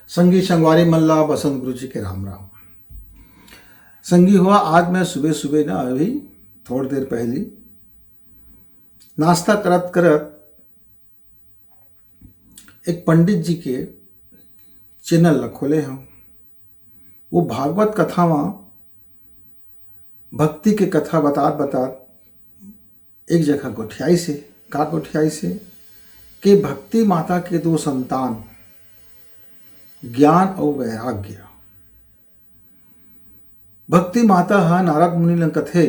संगी संगवारी मल्ला बसंत गुरु जी के राम राम। संगी हुआ, आज मैं सुबह सुबह ना अभी थोड़ी देर पहले नाश्ता करत करत एक पंडित जी के चैनल खोले हम। वो भागवत कथा में भक्ति के कथा बतात एक जगह गोठियाई से कि भक्ति माता के दो संतान ज्ञान और वैराग्य। भक्ति माता है नारद मुनि ने कथे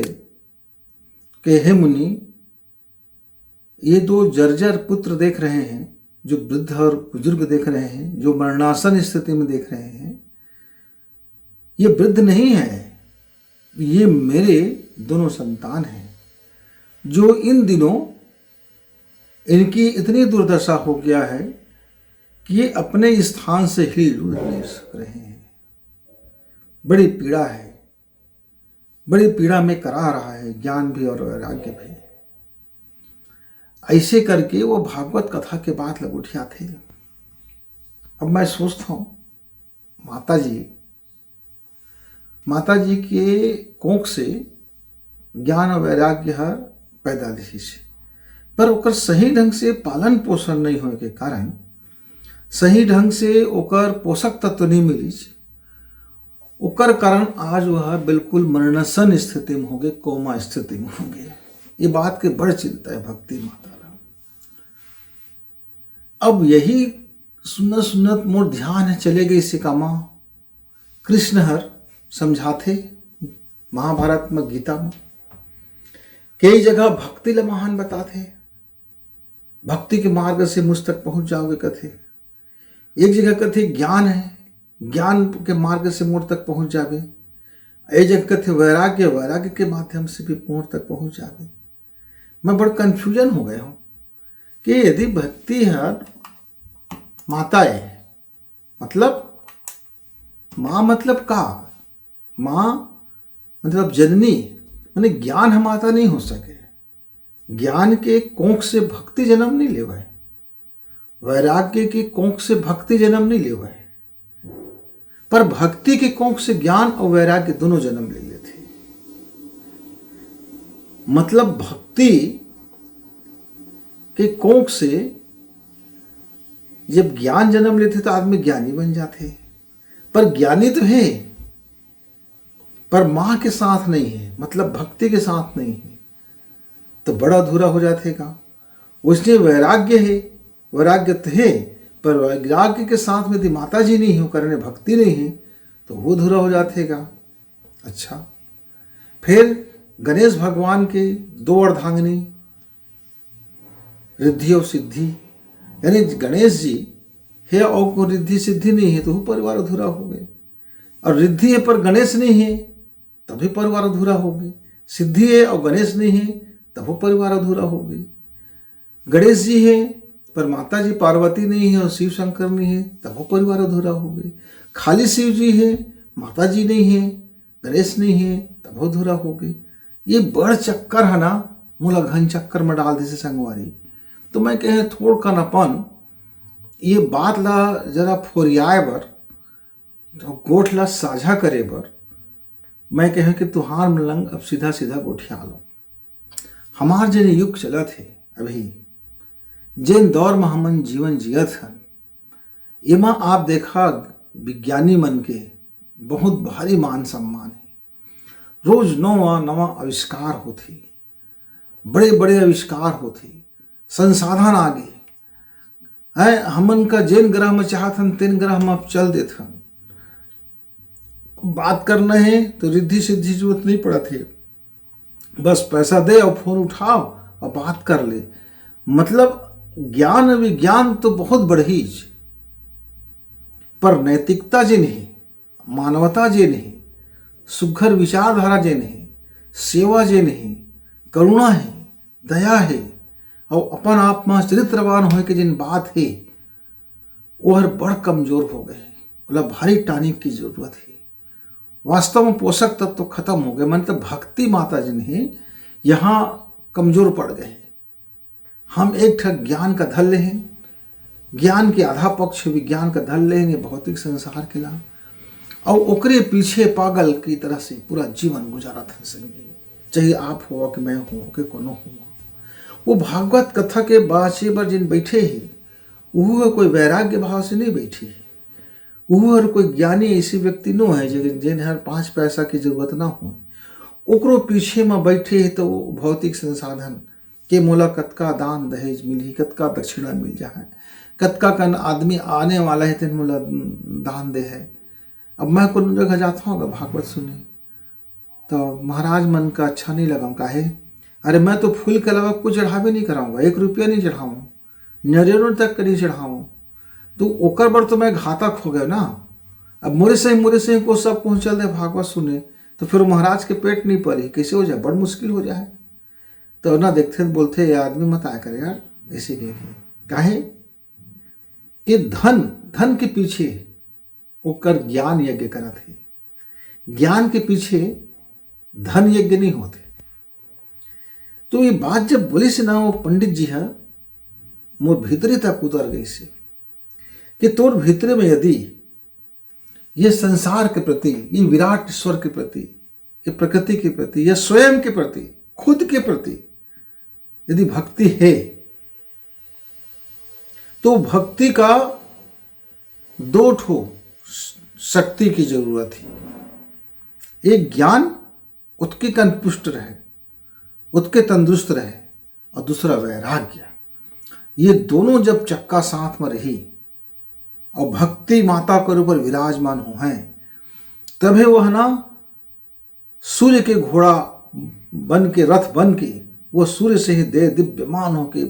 कि हे मुनि, ये दो जर्जर पुत्र देख रहे हैं, जो वृद्ध और बुजुर्ग देख रहे हैं, जो मरणासन स्थिति में देख रहे हैं, ये वृद्ध नहीं है, ये मेरे दोनों संतान हैं, जो इन दिनों इनकी इतनी दुर्दशा हो गया है कि ये अपने स्थान से ही रुल नहीं सक रहे हैं। बड़ी पीड़ा है, बड़ी पीड़ा में करा रहा है ज्ञान भी और वैराग्य भी। ऐसे करके वो भागवत कथा के बाद लगुठिया थे। अब मैं सोचता हूँ माता जी के कोख से ज्ञान और वैराग्य हर पैदाइशी से, पर ओकर सही ढंग से पालन पोषण नहीं होने के कारण, सही ढंग से ओकर पोषक तत्व नहीं मिली, ओकर कारण आज वह बिल्कुल मरणासन स्थिति में हो गए, कोमा स्थिति में हो गए। ये बात के बड़ चिंता है भक्ति माता। अब यही सुनत मोर ध्यान है चले गई सिकामा। कृष्ण हर समझाते महाभारत में, गीता में कई जगह भक्ति ल महान बताते, भक्ति के मार्ग से मुझ तक पहुंच जाओगे कथे। एक जगह कथे ज्ञान है, ज्ञान के मार्ग से मोर तक पहुंच जावे। एक जगह कथे वैराग्य, वैराग्य के माध्यम से भी मोर तक पहुंच जावे। मैं बड़ा कन्फ्यूजन हो गया हूँ कि यदि भक्ति है माता है, मतलब माँ मतलब का, माँ मतलब जननी, माने ज्ञान हम माता नहीं हो सके। ज्ञान के कोख से भक्ति जन्म नहीं लेवा है, वैराग्य के कोख से भक्ति जन्म नहीं लेवा है, पर भक्ति के कोख से ज्ञान और वैराग्य दोनों जन्म ले लेते। मतलब भक्ति के कोख से जब ज्ञान जन्म लेते तो आदमी ज्ञानी बन जाते, पर ज्ञानी तो है, पर माँ के साथ नहीं है, मतलब भक्ति के साथ नहीं है, तो बड़ा अधूरा हो जातेगा। उसने वैराग्य है, वैराग्य तो है, पर वैराग्य के साथ में यदि माता जी नहीं हो, करने भक्ति नहीं है, तो वो अधूरा हो जातेगा। अच्छा, फिर गणेश भगवान के दो अर्धांगिनी रिद्धि और सिद्धि, यानी गणेश जी है और को रिद्धि सिद्धि नहीं है तो वो परिवार अधूरा हो गए। और रिद्धि है पर गणेश नहीं है तभी परिवार अधूरा हो गए। सिद्धि है और गणेश नहीं है तब वो परिवार अधूरा हो गए। गणेश जी है पर माता जी पार्वती नहीं है और शिव शंकर नहीं है तब वो परिवार अधूरा हो गए। खाली शिव जी है, माता जी नहीं है, गणेश नहीं है तब वो अधूरा हो गए। ये बड़ चक्कर है ना, मूला घन चक्कर में डाल दे संगवारी। तो मैं कहे थोड़ का नपन ये बात ला जरा फोरियाए बर, गोठ ला साझा करे बर, मैं कहे कि तुहार मलंग अब सीधा सीधा गोठिया लो। हमार जन युग चलत है अभी, जिन दौर में हमन जीवन जियत हन, एमा आप देखा विज्ञानी मन के बहुत भारी मान सम्मान है। रोज नवा नवा आविष्कार होते, बड़े बड़े आविष्कार होते, संसाधन आगे है। हमन का जेन ग्रह में चाहत हन तेन ग्रह में आप चल देत हन। बात करना है तो रिद्धि सिद्धि जरूरत नहीं पड़ा थे, बस पैसा दे और फोन उठाओ और बात कर ले। मतलब ज्ञान विज्ञान तो बहुत बढ़ीज, पर नैतिकता जे नहीं, मानवता जे नहीं, सुघर विचारधारा जे नहीं, सेवा जे नहीं, करुणा है, दया है और अपन आप में चरित्रवान होए के जिन बात है वो हर बड़ कमजोर हो गए। बोला भारी टानिक की जरूरत है। वास्तव में पोषक तत्व तो खत्म हो गए। मतलब भक्ति माता जी ने यहाँ कमजोर पड़ गए। हम एक ठग ज्ञान का धल हैं, ज्ञान के आधा पक्ष विज्ञान का धन लेने भौतिक संसार के ला और ओकरे पीछे पागल की तरह से पूरा जीवन गुजारा था संगी। चाहे आप हो कि मैं हूँ कि कोनो हुआ, वो भागवत कथा के बाछे पर जिन बैठे ही वह कोई वैराग्य भाव से नहीं बैठी है, वह कोई ज्ञानी ऐसी व्यक्ति न है जिन हर 5 पैसा की जरूरत ना हो, ओकरो पीछे में बैठे है तो भौतिक संसाधन के मोला कतका दान दहेज मिली, कतका दक्षिणा मिल जाए, कतका कन आदमी आने वाला है तेन मोला दान दे है। अब मैं कोनो जगह जाता हूँ भागवत सुने तो महाराज मन का अच्छा नहीं लगा, काहे अरे मैं तो फूल के अलावा कुछ चढ़ावे नहीं कराऊंगा, 1 रुपया नहीं चढ़ाऊँ, नरियरों तक नहीं चढ़ाऊँ, तो ओकर बर तो मैं घातक हो गया ना। अब मोरे से को सब पहुँचल दे भागवत सुने तो फिर महाराज के पेट नहीं पड़ी, कैसे हो जाए, बड़ मुश्किल हो जाए। तो ना देखते बोलते ये आदमी मत आया करे यार, ऐसे काहे कि धन के पीछे ओकर ज्ञान यज्ञ करत है, ज्ञान के पीछे धन यज्ञ नहीं होते। तो ये बात जब बोली से ना वो पंडित जी है मोर भीतरी तक उतर गई से कि तोर भीतरे में यदि ये संसार के प्रति, ये विराट ईश्वर के प्रति, ये प्रकृति के प्रति, या स्वयं के प्रति, खुद के प्रति यदि भक्ति है तो भक्ति का 2 ठो शक्ति की जरूरत है। एक ज्ञान उत्के पुष्ट रहे, उत्के तंदुरुस्त रहे, और दूसरा वैराग्य। ये दोनों जब चक्का साथ में रही और भक्ति माता के ऊपर विराजमान हो हैं, तभी वह ना सूर्य के घोड़ा बन के, रथ बन के, वो सूर्य से ही दे दिव्यमान हो के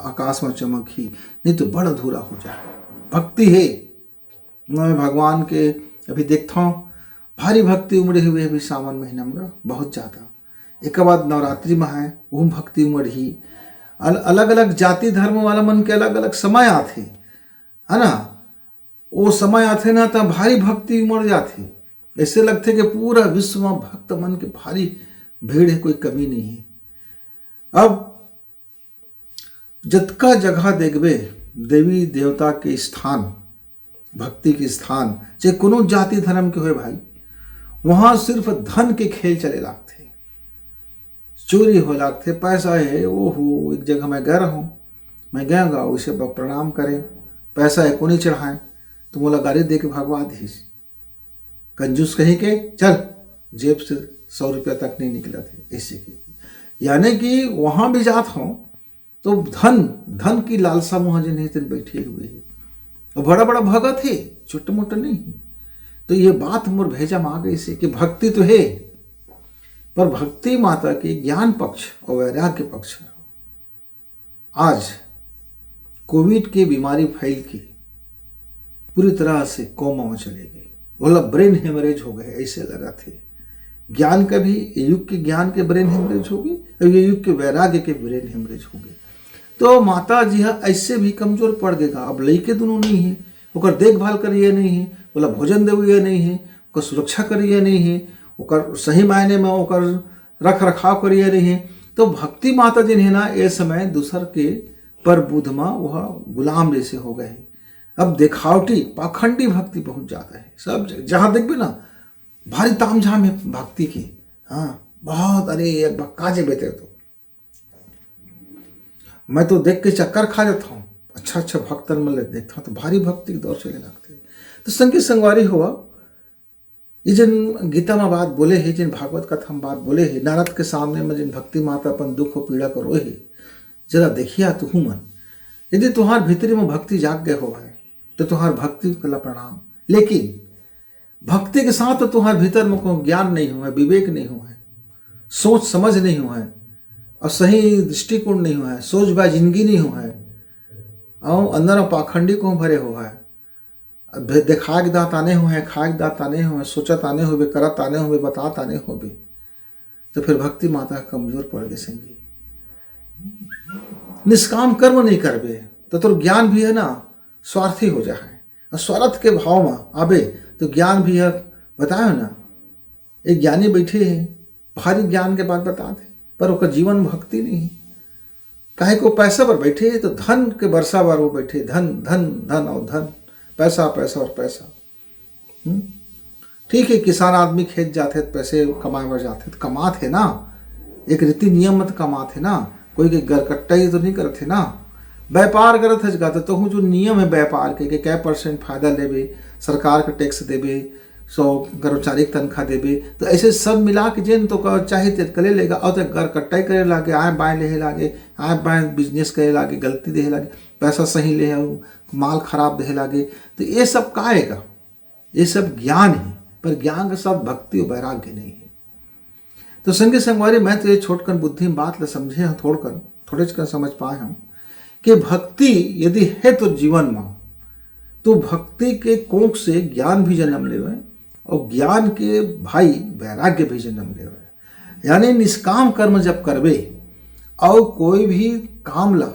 आकाश में चमक ही, नहीं तो बड़ा अधूरा हो जाए। भक्ति है। मैं भगवान के अभी देखता हूँ भारी भक्ति उमड़े हुए अभी सावन महीना में बहुत ज़्यादा। एक बाद नवरात्रि में है वो भक्ति उमड़ ही, अलग अलग जाति धर्म वाला मन के अलग अलग समय आते है ना, वो समय आते ना तो भारी भक्ति उमड़ जाती, ऐसे लगते कि पूरा विश्व में भक्त मन के भारी भीड़ है, कोई कमी नहीं है। अब जतका जगह देखबे देवी देवता के स्थान, भक्ति के स्थान, चाहे कोनो जाति धर्म के हो भाई, वहाँ सिर्फ धन के खेल चले लागते, चोरी हो लागते, पैसा है ओहो। एक जगह मैं गया रहूँ, मैं गया उसे प्रणाम करें, पैसा है को नहीं चढ़ाएं तो बोला गाड़ी दे के भगवा दीस, कंजूस कहीं के चल, जेब से 100 रुपया तक नहीं निकला थे ऐसे के। यानी कि वहाँ भी जात हूँ तो धन की लालसा मुँह जिन्हें तेन बैठे हुए है, और बड़ा बड़ा भगत है, छोटे मोटे नहीं। तो ये बात मोर भेजा में आ गई से कि भक्ति तो है, पर भक्ति माता के ज्ञान पक्ष और वैराग्य पक्ष है। आज कोविड की बीमारी फैल की पूरी तरह से कोमा में चले गई, बोला ब्रेन हेमरेज हो गए, ऐसे लगा थे। ज्ञान का भी युग के ज्ञान के ब्रेन हेमरेज हो गई और ये युग के वैराग्य के ब्रेन हेमरेज हो गए। तो माता जी ऐसे भी कमजोर पड़ गएगा। अब लइके दोनों नहीं है, ओकर देखभाल करिए नहीं है, बोला भोजन देविए नहीं है, ओकर सुरक्षा करिए नहीं है, ओकर सही मायने में ओकर रख रखाव करिए नहीं है। तो भक्ति माता जी है ना, ये समय दूसर के पर बुध में वह गुलाम जैसे हो गए। अब दिखावटी पाखंडी भक्ति बहुत ज़्यादा है, सब जहाँ देखबे ना भारी तामझाम है भक्ति की। हाँ बहुत, अरे एक काजे बेते तो मैं तो देख के चक्कर खा जाता हूँ। अच्छा भक्तन मतलब देखता हूँ तो भारी भक्ति के दौर चले लगते। तो संगी संगवारी हुआ, ये जिन गीता में बात बोले है, जिन भागवत कथा में बात बोले है, नारद के सामने में जिन भक्ति माता अपन दुख और पीड़ा को रोए है, जरा देखिया तू मन, यदि तुम्हार भीतरी में भक्ति जाग गए हो है तो तुम्हार भक्ति कला प्रणाम। लेकिन भक्ति के साथ तो तुम्हारे भीतर में कोई ज्ञान नहीं हुआ है, विवेक नहीं हुआ है, सोच समझ नहीं हुआ है, और सही दृष्टिकोण नहीं हुआ है, सोच बा जिंदगी नहीं हुआ है, और अंदर पाखंडी को भरे हुआ है, दिखाए दात आने हुए हैं, खाए दात आने हुए, सोचत आने हुए, करत आने हुए, बतात आने हुए, तो फिर भक्ति माता कमजोर पड़ गए। संगी निष्काम कर्म नहीं करबे तो तुर ज्ञान भी है ना स्वार्थी हो जाए, और स्वार्थ के भाव में आबे तो ज्ञान भी है। बतायो ना, एक ज्ञानी बैठे हैं, भारी ज्ञान के बात बताते, पर उसका जीवन भक्ति नहीं। काहे को पैसा पर बैठे तो धन के वर्षा पर वो बैठे, धन धन धन और धन, पैसा पैसा और पैसा। ठीक है, किसान आदमी खेत जाते तो पैसे कमाए बर जाते तो कमाते ना, एक रीति नियम मत कमाते ना, कोई के गरकट्टा ही तो नहीं करते ना, व्यापार करत है जाते तो जो नियम है व्यापार के क्या % फायदा लेबे, सरकार के टैक्स देबे, 100 कर्मचारी की तनख्वाह देबे, तो ऐसे सब मिला के जेन तो चाहे करे लेगा, और तो गरकट्टा करे लागे, आए बाएँ ले लागे, आए बाएँ बिजनेस करे लागे, गलती दे लागे, पैसा सही ले माल खराब दे लागे, तो ये सब का आएगा? ये सब ज्ञान है, पर ज्ञान का सब भक्ति और वैराग्य नहीं है। तो संगे संगवारी मैं तो ये छोटकन बुद्धि में बात ल समझे हूँ, थोड़े समझ पाए हूँ कि भक्ति यदि है तो जीवन में, तो भक्ति के कोख से ज्ञान भी जन्म लेवे और ज्ञान के भाई वैराग्य भी जन्म लेवे। यानी निष्काम कर्म जब करबे और कोई भी काम ला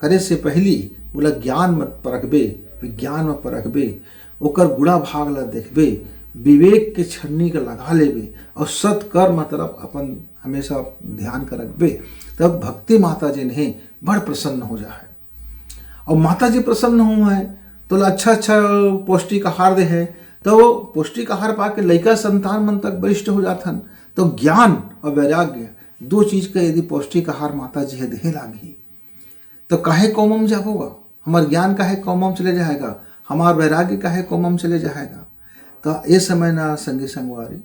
करे से पहली बोला ज्ञान मत परखबे, विज्ञान में परखबे, ओकर गुणा भाग ला देखबे, विवेक के छन्नी के लगा लेबे और सत्कर्म तरफ अपन हमेशा ध्यान कर रखबे, तब भक्ति माता जी ने बड़ प्रसन्न हो जाए। और माता जी प्रसन्न हो है तो अच्छा पौष्टिक आहार दे है, तो वो पौष्टिक आहार पा के लड़का संतान मन तक वरिष्ठ हो जाथन। तो ज्ञान और वैराग्य दो चीज का यदि पौष्टिक आहार माता जी दे लागी तो काहे कौमम जाबोगा, हमार ज्ञान काहे कौमम चले जाएगा, हमार वैराग्य काहे कौमम चले जाएगा। तो ये समय ना संगी संगवारी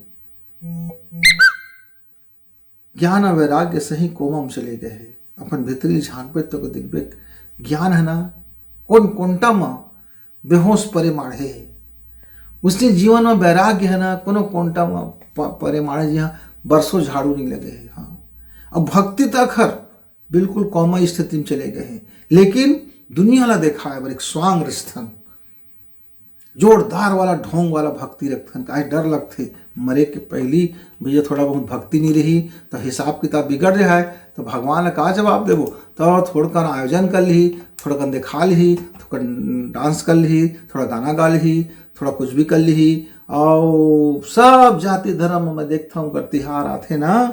ज्ञान और वैराग्य सही कोमम चले गए है। अपन भीतरी झांकबे तो दिखबे ज्ञान है ना कौन कोंटा में बेहोश परे माढ़े है, उसने जीवन में वैराग्य है ना कोनो कोंटा में परे माढ़े जी, हाँ बरसों झाड़ू नहीं लगे है। हाँ, अब भक्ति तक हर बिल्कुल कौमा स्थिति में चले गए हैं, लेकिन दुनिया ला देखा है एक स्वांग रस्थन जोरदार वाला ढोंग वाला भक्ति रखथन, काहे डर लगते मरे के पहली भैया थोड़ा बहुत भक्ति नहीं रही तो हिसाब किताब बिगड़ रहा है, तो भगवान ने कहा जवाब देवो, तो थोड़ा कन आयोजन कर ली, थोड़ा कन दिखा ली, थोड़ा डांस कर ली, थोड़ा गाना गा ली, थोड़ा कुछ भी कर ली, और सब जाति धर्म में देखता हूँ कर तिहार आते ना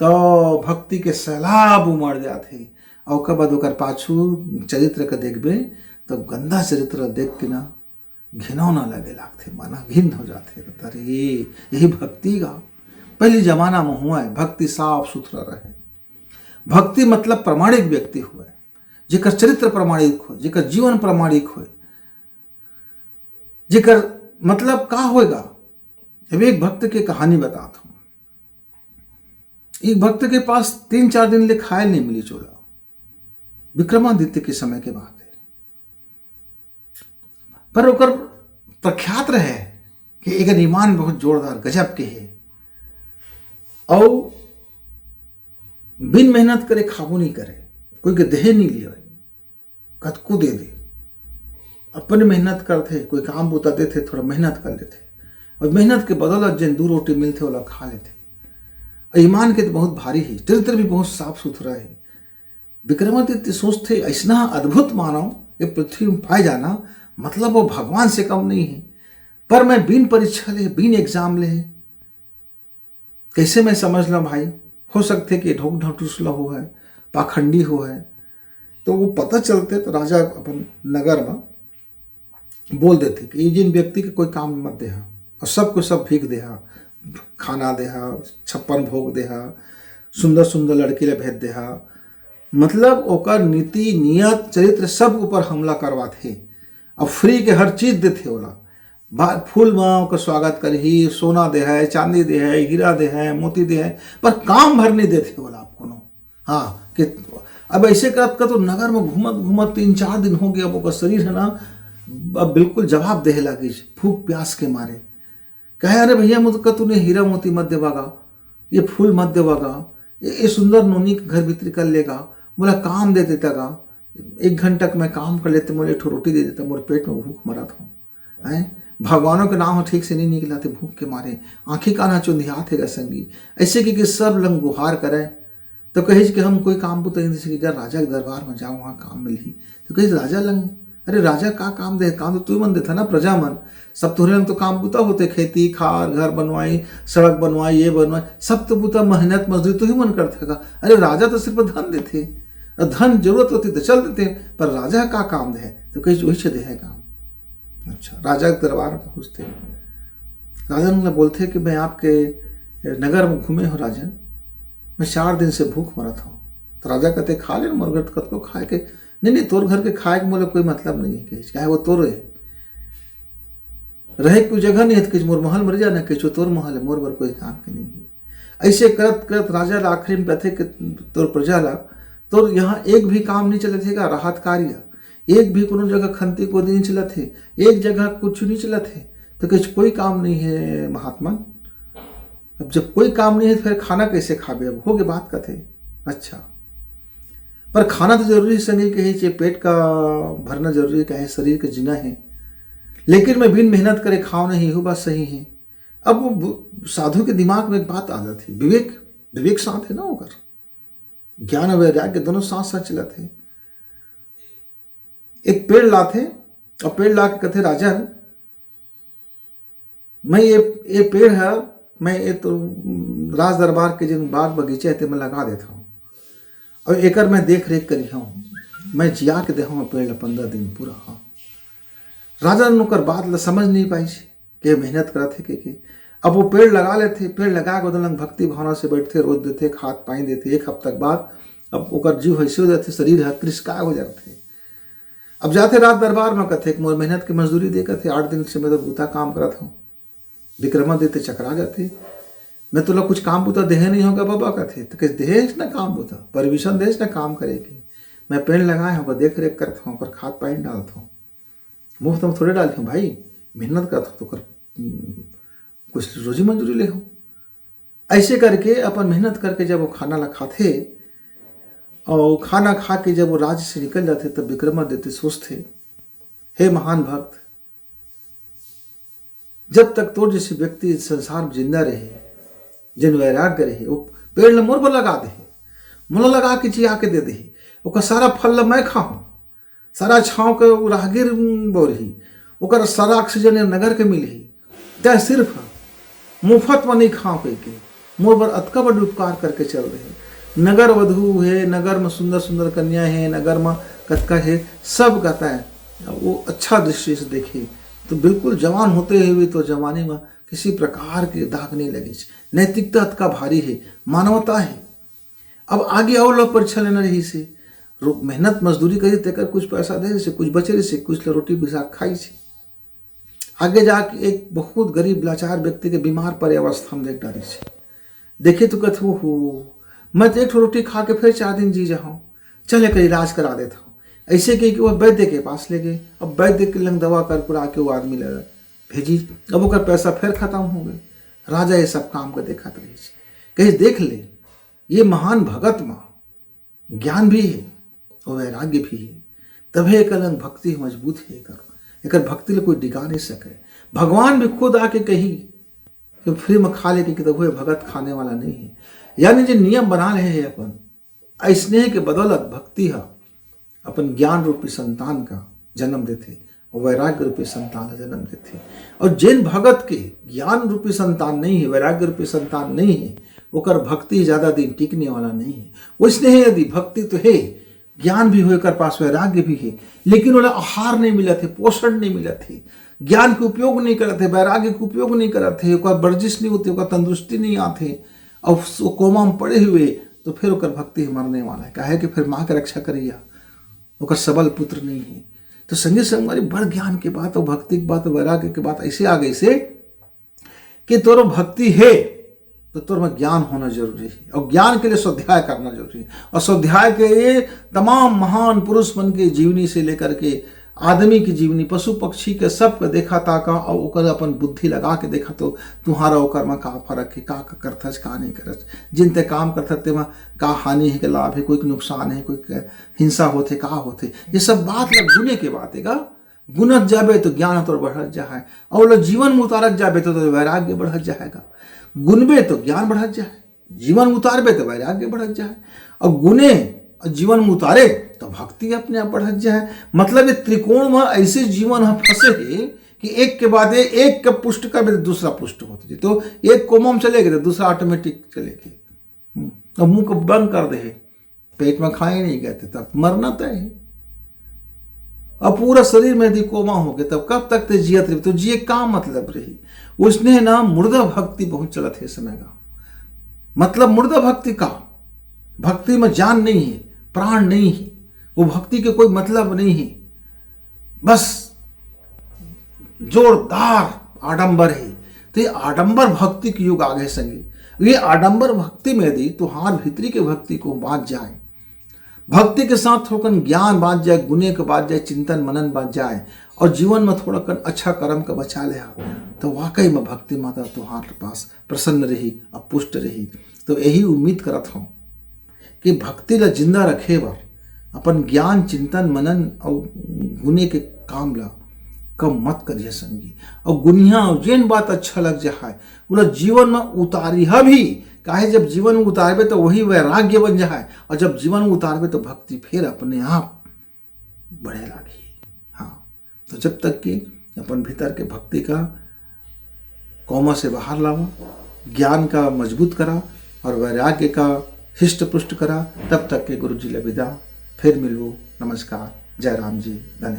तो भक्ति के सैलाब उमड़ जाते। और के बाद ओकर पाछू चरित्र के देखबे तो गंदा चरित्र देख के ना घिनौना लगे लागते, माना घिन हो जाते। अरे यही भक्ति का पहले जमाना में हुआ है, भक्ति साफ सुथरा रहे। भक्ति मतलब प्रामाणिक व्यक्ति हुए, जेकर चरित्र प्रामाणिक हो, जेकर जीवन प्रामाणिक हो, जेकर मतलब का होएगा। अब एक भक्त की कहानी बताता हूँ। एक भक्त के पास 3-4 दिन ले खाए नहीं मिली चोला, विक्रमादित्य के समय के बात है, पर ओकर प्रख्यात रहे कि एक ईमान बहुत जोरदार गजब के है, और बिन मेहनत करे खाबू नहीं करे, कोई के देह नहीं लिया, कतको दे दे, अपन मेहनत करते, कोई काम बूता देते, थोड़ा मेहनत कर लेते, और मेहनत के बदौलत जिन 2 रोटी मिलते वाला खा लेते। और ईमान के तो बहुत भारी है, चरित्र भी बहुत साफ सुथरा है। विक्रमादित्य सोचते ऐसा अद्भुत मानव ये पृथ्वी में पाए जाना मतलब वो भगवान से कम नहीं है, पर मैं बिन परीक्षा ले, बिन एग्जाम ले कैसे मैं समझ ला भाई, हो सकते कि ढोक ढटूसला हो है, पाखंडी हो है। तो वो पता चलते तो राजा अपन नगर में बोल देते कि ये जिन व्यक्ति के कोई काम मत देहा, और सबको सब भीख देहा, खाना देहा, 56 भोग देहा, सुंदर सुंदर लड़की ले भेज देहा, मतलब ओकर नीति नियत चरित्र सब ऊपर हमला करवाते, और फ्री के हर चीज देते ओला, फूल में ओकर स्वागत करही, सोना दे है, चांदी दे है, हीरा दे है, मोती दे है, पर काम भर नहीं देते ओला आपको नो। हाँ कि अब ऐसे करत का तो नगर में घूमत घूमत 3-4 दिन हो गया, अब ओकर शरीर है ना अब बिल्कुल जवाब दे लगी भूख प्यास के मारे। कहे अरे भैया मुझका तूने हीरा मोती मत देवागा, ये फूल मत देवागा, ये सुंदर नोनी के घर भीतर कर लेगा, बोला काम दे देता गा, 1 घंटा मैं काम कर लेते, मुझे 1 रोटी दे देता, मोरे पेट में भूख मरा था है। भगवानों के नाम ठीक से नहीं निकलाते भूख के मारे, आँखी काना चुंधियात है संगी, ऐसे कि सब लंग गुहार करे। तो कहे कि हम कोई काम पुत जैसे कि राजा के दरबार में जाओ वहाँ काम मिली, तो कहे राजा लंग, अरे राजा का काम दे, काम तो तू मन देता ना, प्रजा मन सब तुहरे लंग तो काम बुता होते, खेती खार घर बनवाई, सड़क बनवाई, ये बनवाई, सब तो बुता मेहनत मजदूरी तो ही मन करते का। अरे राजा तो सिर्फ धन देते, धन जरूरत होती तो चल देते, पर राजा का काम है तो कहीं वही से दे है काम। अच्छा, राजा के दरबार में पहुँचते, राजन ने बोलते कि मैं आपके नगर में घूमे हूँ राजन, मैं 4 दिन से भूख मरत हूँ। तो राजा कहते खा ले मोर घर कत को खाए के, नहीं तोर घर के खाए के मोले कोई मतलब नहीं है, चाहे वो तोर रहे कोई जगह नहीं है तो मोर महल मर जाना, कहो तोर महल है, मोर बर कोई काम के नहीं है। ऐसे करत करत राजा आखिरी में कहते कि तोर प्रजा ला तोर यहाँ एक भी काम नहीं चले थे का, राहत कार्य एक भी कोनो जगह खंती को नहीं चला थे, एक जगह कुछ नहीं चला थे, तो कहीं कोई काम नहीं है महात्मा। अब जब कोई काम नहीं है फिर खाना कैसे खाबे, अब हो गए बात का थे। अच्छा, पर खाना तो जरूरी संगे कहे चाहे पेट का भरना जरूरी कहे, शरीर का जीना है, लेकिन मैं बिन मेहनत करे खाओ नहीं, हो बात सही है। अब वो साधु के दिमाग में एक बात आ जाती, विवेक साथ है ना होकर, ज्ञान और वैराग्य दोनों साथ साथ चलाते। एक पेड़ लाते और पेड़ ला के कहते राजन मैं ये पेड़ है, मैं ये तो राज दरबार के जिन बाग बगीचे है मैं लगा देता हूँ और एक मैं देख रेख करी हूँ, मैं जिया के दे पेड़ 15 दिन पूरा। हाँ, राजा नुकर बात समझ नहीं पाई कि मेहनत करते कि अब वो पेड़ लगा लेते, पेड़ लगा के उधर भक्ति भावना से बैठते, रोज देते, खाद पानी देते। 1 हफ्ता के बाद अब ओकर जीव ऐसे हो जाते, शरीर है कृषकाय हो जाते। अब जाते रात दरबार में कहते कि मोर मेहनत की मजदूरी दे करते, 8 दिन से मैं तो बूता काम करता हूँ। विक्रमादित्य चकरा जाते, मैं तो कुछ काम बूता देह नहीं होगा बाबा कहते, तो किस देश ना काम बूता परमिशन देश ना काम करेगी, मैं पेड़ लगाए होगा देख रेख करता हूँ, पर खाद पानी डालता हूँ, मुफ्त में थोड़े डालती हूँ भाई, मेहनत करता हूँ तो कर कुछ रोजी मंजूरी ले हो। ऐसे करके अपन मेहनत करके जब वो खाना ला खाते और खाना खा के जब वो राज्य से निकल जाते, तब विक्रमादित्य सोचते, हे महान भक्त, जब तक तो जैसे व्यक्ति संसार में जिंदा रहे, जिन वैराग्य रहे, वो पेड़ ने मोर पर लगा दे, मुला लगा के चिया के दे दे, ओकर सारा फल मैं खाऊं, सारा छाँव के राहगीर बोरही, ओकर सारा ऑक्सीजन नगर के मिलही, तय सिर्फ मुफ्त में नहीं खाओ कह के मोर पर अतका बड़ उपकार करके चल रहे। नगर वधु है, नगर में सुंदर सुंदर कन्या है, नगर में कतका है, सब कहता है वो अच्छा दृष्टि से देखे तो बिल्कुल जवान होते हुए तो जवानी में किसी प्रकार के दाग नहीं लगे, नैतिकता अतका भारी है, मानवता है। अब आगे और लोग परीक्षा लेना रही से मेहनत मजदूरी करी तेकर कुछ पैसा दे से, कुछ बचे से, कुछ रोटी बिसा खाई से। आगे जाके एक बहुत गरीब लाचार व्यक्ति के बीमार पड़े अवस्था में देख डाली से, देखे तो कहते हो मैं तो 1 रोटी खा के फिर 4 दिन जी जाऊँ, चले कर इलाज करा देता हूँ। ऐसे कि वह वैद्य के पास ले गए, अब वैद्य के लंग दवा कर पुरा के वो आदमी लगा भेजी, अब वो पैसा फिर खत्म हो गए। राजा ये सब काम को देखा तो कहीं देख ले, ये महान भगत माँ ज्ञान भी है और वैराग्य भी है, तभी एक अलग भक्ति मजबूत है। एक भक्ति ले कोई डिगा नहीं सके। भगवान भी खुद आके कही कि फ्री में खा लेके कि तो वो भगत खाने वाला नहीं है। यानी जो नियम बना रहे हैं अपन स्नेह के बदौलत भक्ति है अपन ज्ञान रूपी संतान का जन्म देते और वैराग्य रूपी संतान का जन्म देते। और जिन भगत के ज्ञान रूपी संतान नहीं है, वैराग्य रूपी संतान नहीं है, ओकर भक्ति ज्यादा दिन टिकने वाला नहीं है। वो स्नेह यदि भक्ति तो है, ज्ञान भी हो, पास वैराग्य भी है, लेकिन वाला आहार नहीं मिला थे, पोषण नहीं मिला थे, ज्ञान के उपयोग नहीं करते, वैराग्य के उपयोग नहीं करते, वर्जिश नहीं होती, तंदुरुस्ती नहीं आते और वो कोमा में पड़े हुए, तो फिर ओकर भक्ति मरने वाला है। कहे कि फिर माँ के रक्षा करिया, ओकर सबल पुत्र नहीं है। तो संगे संग हमारी बड़ ज्ञान के बात और भक्ति की बात और वैराग्य की बात ऐसे आ गई से कि तोर भक्ति है तो तोर में ज्ञान होना जरूरी है, और ज्ञान के लिए स्वाध्याय करना जरूरी है। और स्वाध्याय के लिए तमाम महान पुरुष मन के जीवनी से लेकर के आदमी की जीवनी, पशु पक्षी के सब के देखा ताका और ओकर अपन बुद्धि लगा के देखा तो तुम्हारा ओकर में का फर्क है, का करथस का नहीं करस, जिन ते काम करथ तेमा का हानि है, के लाभ है, कोई नुकसान है, कोई हिंसा होते का होते, ये सब बात लग गुने के बात है। गुनत जाबे तो ज्ञान तोर बढ़त जाए, और जीवन में उतारत जाबे तो वैराग्य बढ़त जाएगा। गुनबे तो ज्ञान बढ़त जाए, जीवन उतारबे तो वैराग्य बढ़त जाए, और गुने और जीवन में उतारे तो भक्ति अपने आप बढ़त जाए। मतलब ये त्रिकोण में ऐसे जीवन हम फंसे है कि एक के बाद एक का पुष्ट का दूसरा पुष्ट होते, तो एक कोमम चलेगी तो दूसरा ऑटोमेटिक चलेगी। और मुंह को बंद कर दे पेट में खाए नहीं गए थे तब मरना तय है। अब पूरा शरीर में यदि कोमा हो गया तब कब तक ते जियत रही, तो जिए का मतलब रही। उसने ना मुर्दा भक्ति बहुत चला थे समय का, मतलब मुर्दा भक्ति का, भक्ति में जान नहीं है, प्राण नहीं है, वो भक्ति के कोई मतलब नहीं है, बस जोरदार आडंबर है। तो ये आडंबर भक्ति के युग आगे संगे। ये आडंबर भक्ति में यदि तुहार भीतरी के भक्ति को बाँच जाए, भक्ति के साथ होकर ज्ञान बाँच जाए, गुने के बाँच जाए, चिंतन मनन बाँच जाए, और जीवन में थोड़ा कन अच्छा कर्म का बचा ले, तो वाकई में भक्ति माता तुहार पास प्रसन्न रही, अपुष्ट रही। तो यही उम्मीद करत हूँ कि भक्ति ला जिंदा रखे बार अपन ज्ञान चिंतन मनन और गुने के काम ला कम मत करिए संगी। और गुनिया जेन बात अच्छा लग जाए बोला जीवन में उतारिहा भी, काहे जब जीवन में उतारबे तो वही वैराग्य बन जाए, और जब जीवन में उतारबे तो भक्ति फिर अपने आप बढ़े लगी। हाँ, तो जब तक कि अपन भीतर के भक्ति का कोमा से बाहर लावा, ज्ञान का मजबूत करा और वैराग्य का हिष्ट पुष्ट करा, तब तक के गुरु जी ले विदा। फिर मिलूँ। नमस्कार। जय राम जी। धन्यवाद।